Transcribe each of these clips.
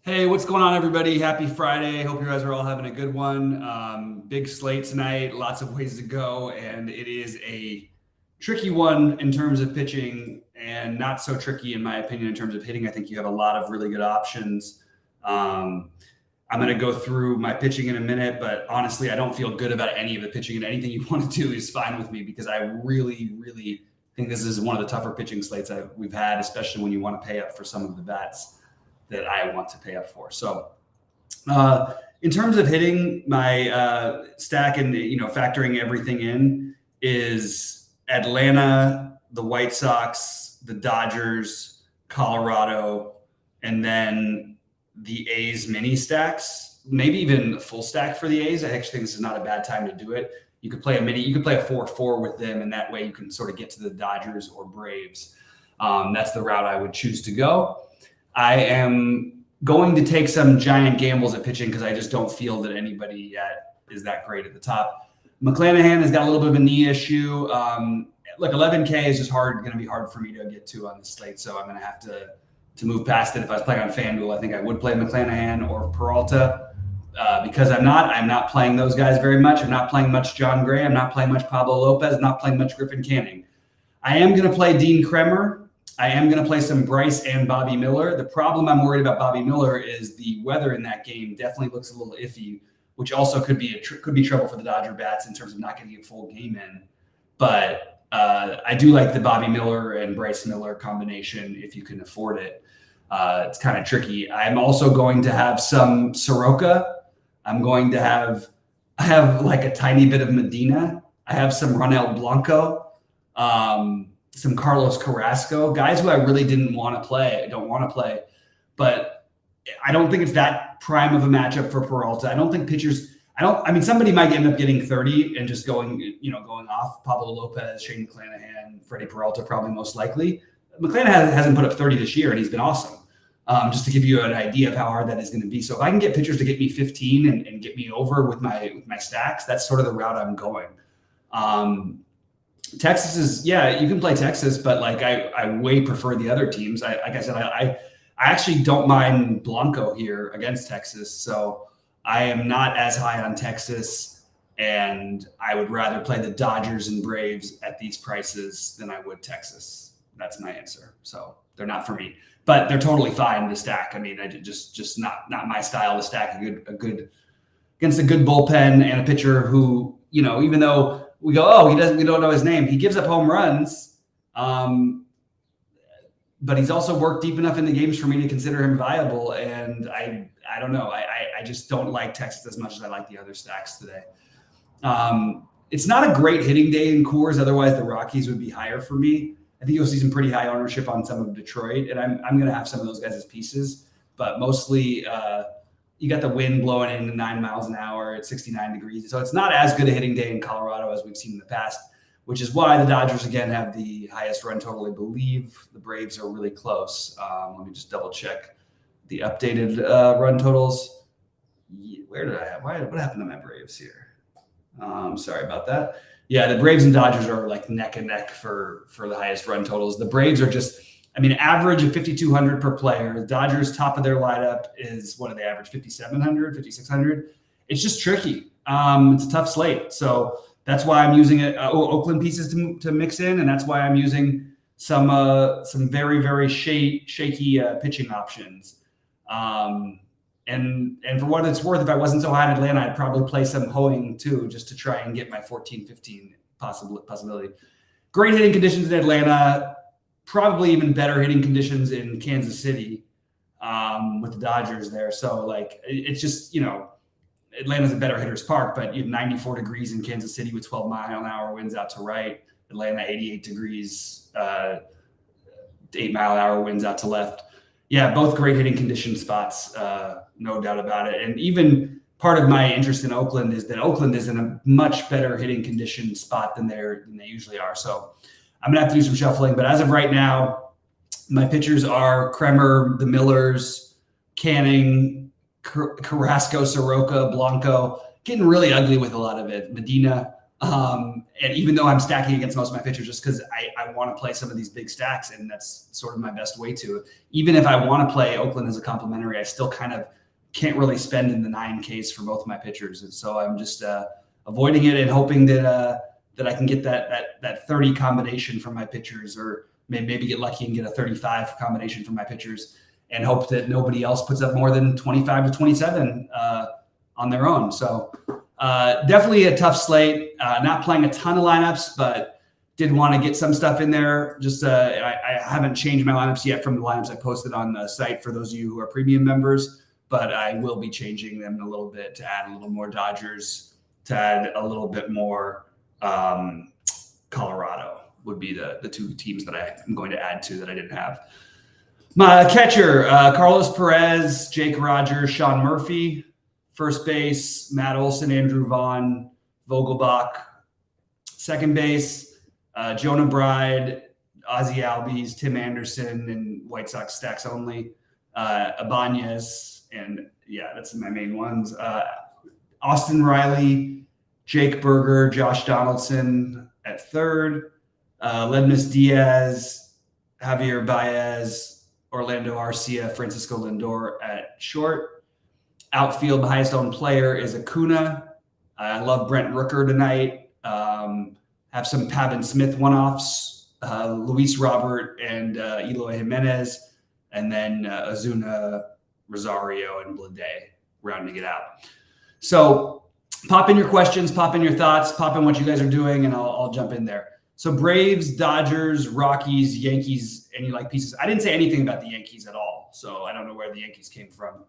Hey, what's going on, everybody? Happy Friday. Hope you guys are all having a good one. Big slate tonight, lots of ways to go, and it is a tricky one in terms of pitching and not so tricky, in my opinion, in terms of hitting. I think you have a lot of really good options. I'm going to go through my pitching in a minute, but honestly, I don't feel good about any of the pitching, and anything you want to do is fine with me because I really, really think this is one of the tougher pitching slates we've had, especially when you want to pay up for some of the bats that I want to pay up for. So in terms of hitting, my stack and factoring everything in is Atlanta, the White Sox, the Dodgers, Colorado, and then the A's mini stacks, maybe even a full stack for the A's. I actually think this is not a bad time to do it. You could play a 4-4 with them, and that way you can sort of get to the Dodgers or Braves. That's the route I would choose to go. I am going to take some giant gambles at pitching because I just don't feel that anybody yet is that great at the top. McClanahan has got a little bit of a knee issue. Look, 11K is just going to be hard for me to get to on the slate, so I'm going to have to move past it. If I was playing on FanDuel, I think I would play McClanahan or Peralta. Because I'm not playing those guys very much. I'm not playing much John Gray. I'm not playing much Pablo Lopez. I'm not playing much Griffin Canning. I am going to play Dean Kremer. I am going to play some Bryce and Bobby Miller. The problem I'm worried about Bobby Miller is the weather in that game definitely looks a little iffy, which also could be trouble for the Dodger bats in terms of not getting a full game in. But I do like the Bobby Miller and Bryce Miller combination if you can afford it. It's kind of tricky. I'm also going to have some Soroka. I'm going to have like a tiny bit of Medina. I have some Ronel Blanco. Some Carlos Carrasco, guys who I really don't want to play, but I don't think it's that prime of a matchup for Peralta. I don't think somebody might end up getting 30 and just going off Pablo Lopez, Shane McClanahan, Freddie Peralta, probably most likely. McClanahan hasn't put up 30 this year and he's been awesome. Just to give you an idea of how hard that is going to be. So if I can get pitchers to get me 15 and get me over with my stacks, that's sort of the route I'm going. Texas is, you can play Texas, but like I way prefer the other teams. Like I said, I actually don't mind Blanco here against Texas. So I am not as high on Texas, and I would rather play the Dodgers and Braves at these prices than I would Texas. That's my answer. So they're not for me, but they're totally fine to stack. I mean, I just not my style to stack a good against a good bullpen and a pitcher who, even though we go, we don't know his name. He gives up home runs, but he's also worked deep enough in the games for me to consider him viable. And I don't know. I just don't like Texas as much as I like the other stacks today. It's not a great hitting day in Coors. Otherwise, the Rockies would be higher for me. I think you'll see some pretty high ownership on some of Detroit, and I'm going to have some of those guys as pieces. But mostly, you got the wind blowing in 9 miles an hour at 69 degrees. So it's not as good a hitting day in Colorado as we've seen in the past, which is why the Dodgers, again, have the highest run total, I believe. The Braves are really close. Let me just double check the updated run totals. Where did I have? What happened to my Braves here? Sorry about that. Yeah, the Braves and Dodgers are like neck and neck for the highest run totals. The Braves are just, average of 5,200 per player. The Dodgers, top of their lineup is, what do they average? 5,700, 5,600. It's just tricky. It's a tough slate. So that's why I'm using Oakland pieces to mix in. And that's why I'm using some very, very shaky pitching options. And for what it's worth, if I wasn't so high in Atlanta, I'd probably play some Hoeing too, just to try and get my 14, 15 possibility. Great hitting conditions in Atlanta. Probably even better hitting conditions in Kansas City with the Dodgers there. So it's just, Atlanta's a better hitter's park, but you have 94 degrees in Kansas City with 12 mile an hour winds out to right. Atlanta, 88 degrees, 8 mile an hour winds out to left. Yeah, both great hitting condition spots, no doubt about it. And even part of my interest in Oakland is that Oakland is in a much better hitting condition spot than they usually are. So I'm going to have to do some shuffling. But as of right now, my pitchers are Kremer, the Millers, Canning, Carrasco, Soroka, Blanco. Getting really ugly with a lot of it. Medina. And even though I'm stacking against most of my pitchers, just because I want to play some of these big stacks, and that's sort of my best way to. Even if I want to play Oakland as a complimentary, I still kind of can't really spend in the 9Ks for both my pitchers, and so I'm just avoiding it and hoping that I can get that 30 combination from my pitchers, or maybe get lucky and get a 35 combination from my pitchers, and hope that nobody else puts up more than 25 to 27 on their own. So definitely a tough slate. Not playing a ton of lineups, but did want to get some stuff in there. Just I haven't changed my lineups yet from the lineups I posted on the site for those of you who are premium members, but I will be changing them a little bit to add a little more Dodgers, to add a little bit more Colorado would be the two teams that I am going to add to that I didn't have. My catcher, Carlos Perez, Jake Rogers, Sean Murphy. First base, Matt Olson, Andrew Vaughn, Vogelbach. Second base, Jonah Bride, Ozzie Albies, Tim Anderson, and White Sox stacks only. Ibanez, and yeah, that's my main ones. Austin Riley, Jake Berger, Josh Donaldson at third. Ledmus Diaz, Javier Baez, Orlando Arcia, Francisco Lindor at short. Outfield, the highest owned player is Acuna. I love Brent Rooker tonight. Have some Pavin Smith one-offs, Luis Robert and Eloy Jimenez, and then Ozuna, Rosario, and Blade rounding it out. So pop in your questions, pop in your thoughts, pop in what you guys are doing, and I'll jump in there. So Braves, Dodgers, Rockies, Yankees, any like pieces. I didn't say anything about the Yankees at all, so I don't know where the Yankees came from.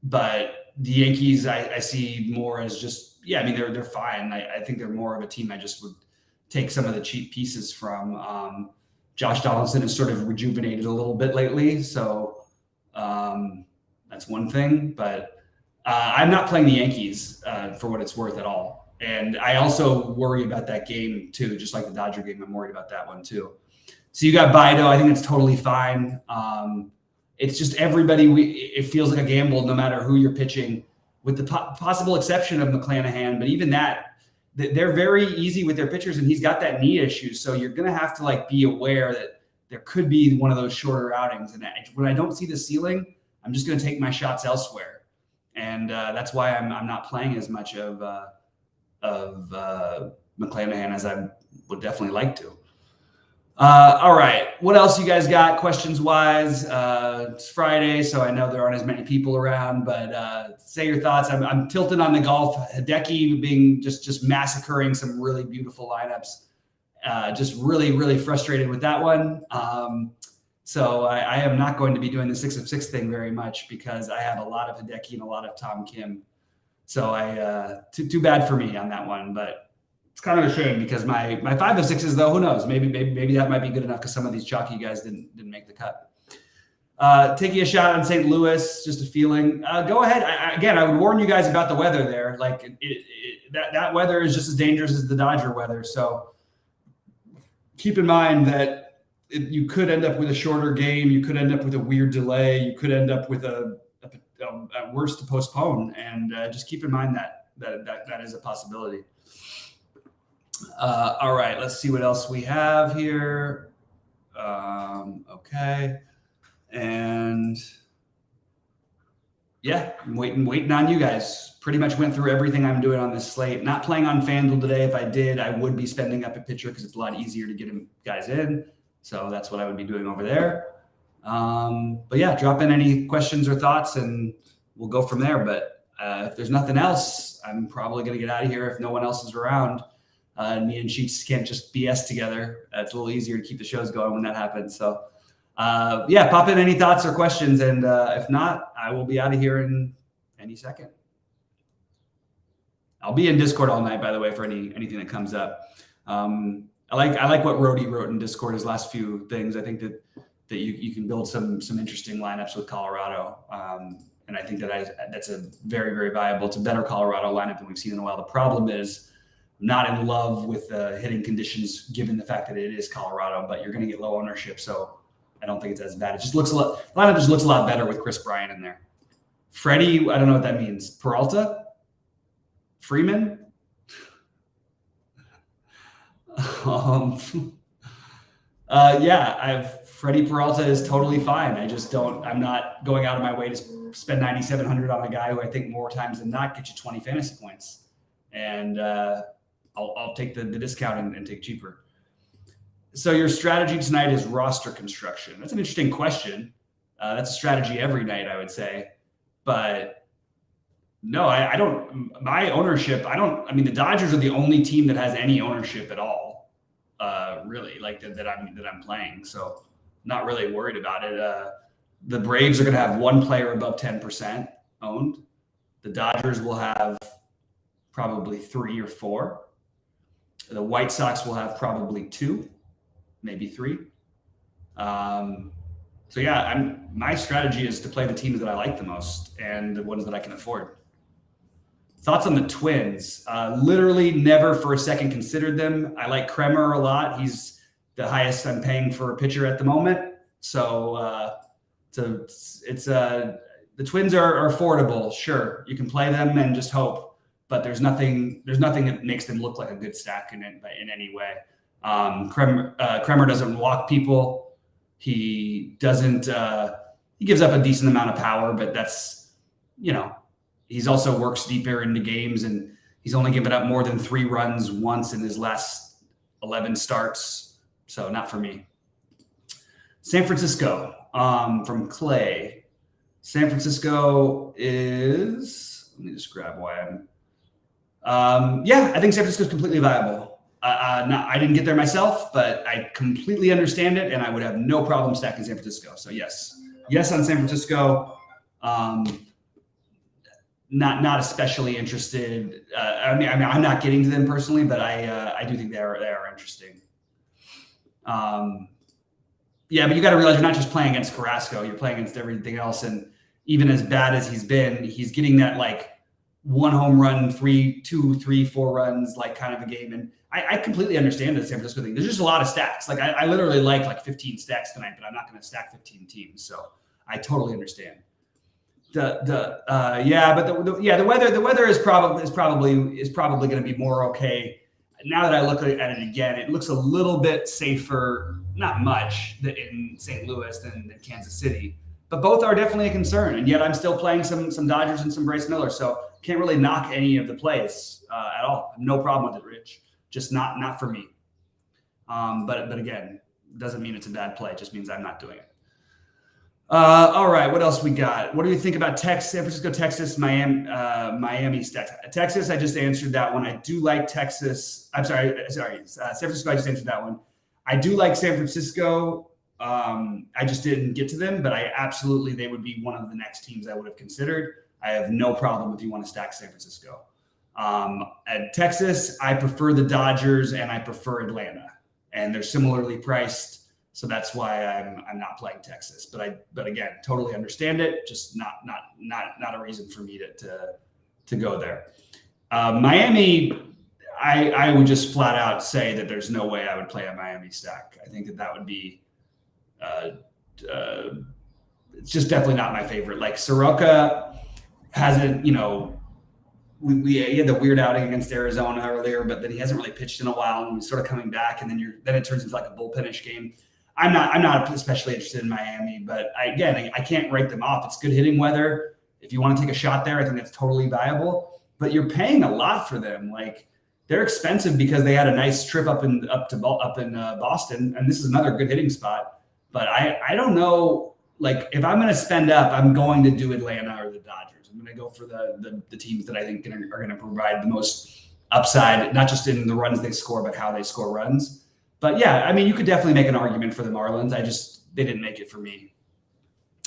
But the Yankees, I see more as just, I mean, they're fine. I think they're more of a team I just would take some of the cheap pieces from. Josh Donaldson has sort of rejuvenated a little bit lately, so that's one thing. But I'm not playing the Yankees for what it's worth at all. And I also worry about that game too, just like the Dodger game. I'm worried about that one too. So you got Bido. I think it's totally fine. It's just everybody. It feels like a gamble, no matter who you're pitching, with the possible exception of McClanahan. But even that, they're very easy with their pitchers, and he's got that knee issue. So you're going to have to be aware that there could be one of those shorter outings. And when I don't see the ceiling, I'm just going to take my shots elsewhere, and that's why I'm not playing as much of McClanahan as I would definitely like to. All right. What else you guys got questions wise? It's Friday, so I know there aren't as many people around, but say your thoughts. I'm tilted on the golf. Hideki being just massacring some really beautiful lineups. Just really, really frustrated with that one. So I am not going to be doing the 6 of 6 thing very much because I have a lot of Hideki and a lot of Tom Kim. So too bad for me on that one, but it's kind of a shame because my 5 of 6s, though, who knows? Maybe that might be good enough because some of these chalky guys didn't make the cut. Taking a shot on St. Louis, just a feeling. Go ahead. I would warn you guys about the weather there. That weather is just as dangerous as the Dodger weather. So keep in mind that you could end up with a shorter game. You could end up with a weird delay. You could end up with at worst to postpone. And just keep in mind that is a possibility. All right, let's see what else we have here. Okay. And yeah, I'm waiting on you guys. Pretty much went through everything I'm doing on this slate. Not playing on FanDuel today. If I did, I would be spending up a pitcher because it's a lot easier to get him guys in. So that's what I would be doing over there. But yeah, drop in any questions or thoughts and we'll go from there. But if there's nothing else, I'm probably going to get out of here if no one else is around. Me and Sheets can't just BS together. It's a little easier to keep the shows going when that happens. So yeah, pop in any thoughts or questions. And if not, I will be out of here in any second. I'll be in Discord all night, by the way, for anything that comes up. I like what Rhodey wrote in Discord, his last few things. I think that you can build some interesting lineups with Colorado. And I think that's a very, very viable. It's a better Colorado lineup than we've seen in a while. The problem is I'm not in love with the hitting conditions, given the fact that it is Colorado, but you're going to get low ownership. So I don't think it's as bad. It just looks the lineup just looks a lot better with Chris Bryant in there. Freddie, I don't know what that means. Peralta? Freeman? Um, Freddie Peralta is totally fine. I'm not going out of my way to spend 9,700 on a guy who I think more times than not gets you 20 fantasy points. And I'll take the discount and take cheaper. So your strategy tonight is roster construction. That's an interesting question. That's a strategy every night, I would say. But no, I don't. My ownership, I mean, the Dodgers are the only team that has any ownership at all. Really, like that I'm playing. So not really worried about it. The Braves are going to have one player above 10% owned. The Dodgers will have probably 3 or 4. The White Sox will have probably 2, maybe 3. So yeah, my strategy is to play the teams that I like the most and the ones that I can afford. Thoughts on the Twins? Literally never for a second considered them. I like Kremer a lot. He's the highest I'm paying for a pitcher at the moment. So the Twins are affordable. Sure, you can play them and just hope, but there's nothing that makes them look like a good stack in any way. Kremer doesn't walk people. He doesn't. He gives up a decent amount of power, but that's He's also works deeper into games, and he's only given up more than 3 runs once in his last 11 starts. So not for me. San Francisco, from Clay. San Francisco is, let me just grab why I think San Francisco is completely viable. I didn't get there myself, but I completely understand it, and I would have no problem stacking San Francisco. So yes on San Francisco. Not especially interested. I mean, I'm not getting to them personally, but I do think they are interesting. But you got to realize you're not just playing against Carrasco; you're playing against everything else. And even as bad as he's been, he's getting that like 1 home run, 2, 3, 4 runs, like kind of a game. And I completely understand the San Francisco thing. There's just a lot of stacks. Like I literally like 15 stacks tonight, but I'm not going to stack 15 teams. So I totally understand. The weather is probably going to be more okay. Now that I look at it again, it looks a little bit safer, not much, in St. Louis than Kansas City, but both are definitely a concern. And yet I'm still playing some Dodgers and some Bryce Miller, so can't really knock any of the plays at all. No problem with it, Rich. Just not for me. But again, doesn't mean it's a bad play. It just means I'm not doing it. All right, what else we got? What do you think about San Francisco, Texas, Miami stacks? Texas, I just answered that one. I do like Texas. I'm sorry, San Francisco, I just answered that one. I do like San Francisco. I just didn't get to them, but they would be one of the next teams I would have considered. I have no problem if you want to stack San Francisco. At Texas, I prefer the Dodgers and I prefer Atlanta, and they're similarly priced. So that's why I'm not playing Texas, but again, totally understand it. Just not a reason for me to go there. Miami, I would just flat out say that there's no way I would play a Miami stack. I think that would be, it's just definitely not my favorite. Like Soroka hasn't, he had the weird outing against Arizona earlier, but then he hasn't really pitched in a while, and he's sort of coming back, and then it turns into like a bullpenish game. I'm not especially interested in Miami, but I can't write them off. It's good hitting weather. If you want to take a shot there, I think that's totally viable. But you're paying a lot for them. Like they're expensive because they had a nice trip up in Boston, and this is another good hitting spot. But I don't know. Like if I'm going to spend up, I'm going to do Atlanta or the Dodgers. I'm going to go for the teams that I think are going to provide the most upside, not just in the runs they score, but how they score runs. But yeah, I mean, you could definitely make an argument for the Marlins. They didn't make it for me.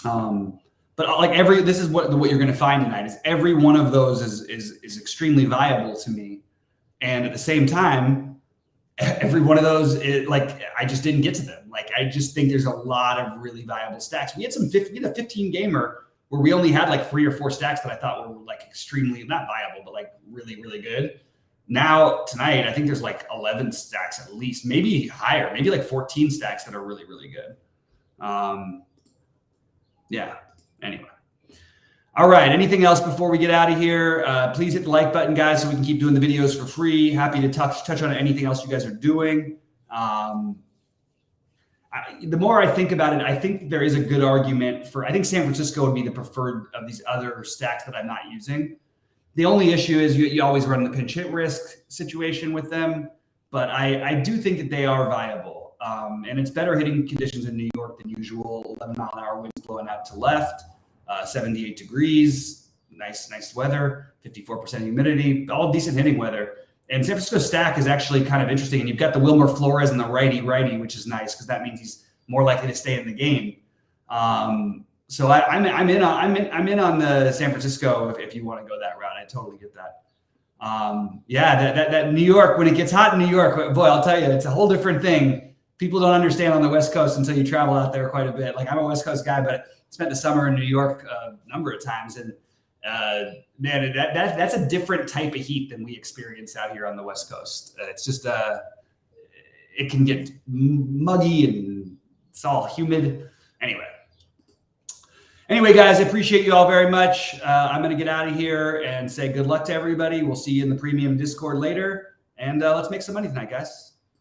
But like this is what you're going to find tonight is every one of those is extremely viable to me, and at the same time, every one of those I just didn't get to them. Like I just think there's a lot of really viable stacks. We had a 15 gamer where we only had like 3 or 4 stacks that I thought were like extremely not viable, but like really really good. Now tonight, I think there's like 11 stacks at least, maybe higher, maybe like 14 stacks that are really, really good. Anyway. All right. Anything else before we get out of here? Please hit the like button, guys, so we can keep doing the videos for free. Happy to touch on anything else you guys are doing. The more I think about it, I think there is a good argument for, I think San Francisco would be the preferred of these other stacks that I'm not using. The only issue is you always run the pinch hit risk situation with them, but I do think that they are viable. And it's better hitting conditions in New York than usual. 11-mile-an-hour winds blowing out to left, 78 degrees, nice weather, 54% humidity, all decent hitting weather. And San Francisco stack is actually kind of interesting. And you've got the Wilmer Flores and the righty, which is nice because that means he's more likely to stay in the game. So I'm in on the San Francisco if you want to go that route. I totally get that. That New York, when it gets hot in New York, boy, I'll tell you, it's a whole different thing. People don't understand on the West Coast until you travel out there quite a bit. Like I'm a West Coast guy, but spent the summer in New York a number of times, and man, that's a different type of heat than we experience out here on the West Coast. It's just it can get muggy and it's all humid. Anyway, guys, I appreciate you all very much. I'm going to get out of here and say good luck to everybody. We'll see you in the premium Discord later, and let's make some money tonight, guys.